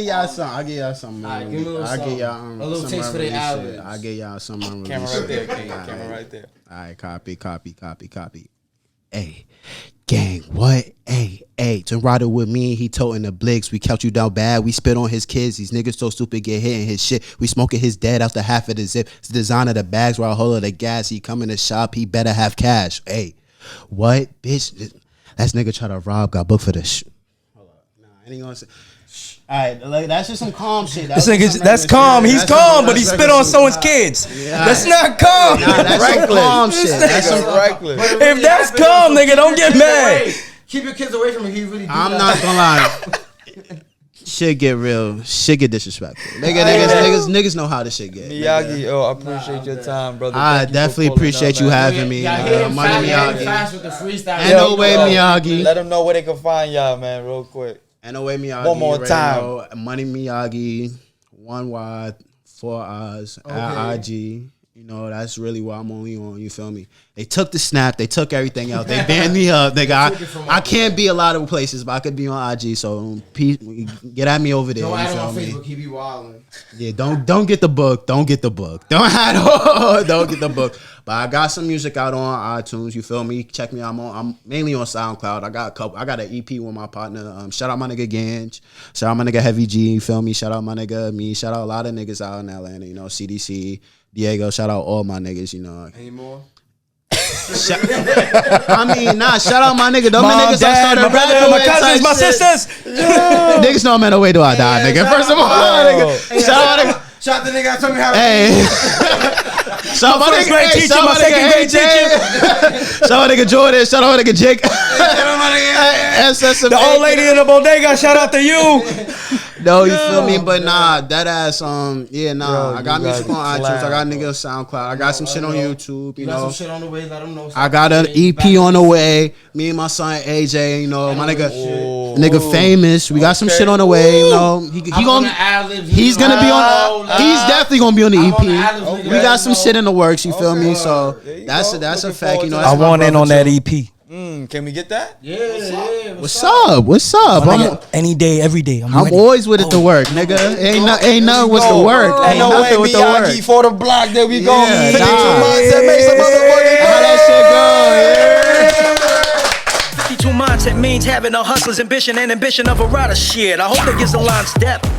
y'all some. I get y'all some. Alright, give me a little I get something. y'all A little some taste for the unreleased shit. albums. I get y'all some unreleased Camera right shit. there, King. Alright. Camera right there. All right, copy. Hey, gang, what? Hey, to ride it with me, he toting the blicks. We count you down bad. We spit on his kids. These niggas so stupid, get hit in his shit. We smoking his dead out the half of the zip. It's the design of the bags where I hold of the gas. He come in the shop, he better have cash. Hey, what, bitch? That nigga try to rob, got booked for the Hold up. Nah, I ain't gonna say. All right, like, that's just some calm shit. This nigga, that's calm. He's calm, but he spit on someone's kids. That's not calm. Nah, that's some calm shit. That's some Reckless. If that's calm, nigga, don't get mad. Keep your kids away from him. He really. I'm not gonna lie. Shit get real. Shit get disrespectful. Niggas know how this shit get. Miyagi, I appreciate your time, brother. I Thank you for definitely pulling appreciate up, you man. having me. Money Money Miyagiiii. fast with the freestyle. Ain't no way, Miyagi. Let them know where they can find y'all, man, real quick. Ain't no way, Miyagi. One more You already time. know. Money Miyagiii. 1 Y, 4 I's, at IG. You know, that's really what I'm only on. You feel me? They took the snap. They took everything out. They banned me up. I can't be a lot of places, but I could be on IG. So get at me over there. Don't you add him feel on me? Facebook. He be wildin'. Yeah, don't get the book. Don't get the book. Don't get the book. But I got some music out on iTunes. You feel me? Check me out. I'm mainly on SoundCloud. I got an EP with my partner. Shout out my nigga Ganj. Shout out my nigga Heavy G. You feel me? Shout out my nigga me. Shout out a lot of niggas out in Atlanta. You know, CDC, Diego. Shout out all my niggas. You know. Any more? Shout out my nigga. Them Mom, niggas dad, I started my brother, rapping my with cousins, type my shit. sisters. Niggas know I'm in the way do I die, nigga. First of all, nigga. Shout out, nigga. Shout the nigga that told me how. Hey. Shout out my first grade nigga, teacher, shout my out my second nigga grade AJ. Shout out my nigga Jordan. Shout out my nigga Jake. The old lady in the bodega, shout out to you. No, you feel me? But nah, that ass, yeah, nah. Yo, I got you music on guys iTunes. I got clap, niggas on SoundCloud. I got some shit on YouTube. You You got know, some shit on the way. Let them know. I got an EP on the way. Me and my son AJ. You know, my nigga famous. We got some shit on the way. You know, he's gonna be on. He's definitely gonna be on the EP. We got some shit in the works. You feel me? So that's a fact. You know, I want in on that EP. Can we get that? Yeah. What's up? What's up? Any day, every day. I'm ready. always with it to work, nigga. Ain't nothing with the work. Ain't no way, nothing with the work. Miyagi for the block. There we go. Yeah, 52 nah. mindset, make some motherfucking How that shit go? Yeah. 52 mindset means having a hustler's ambition and ambition of a rider. Shit, I hope that gets the lines depth.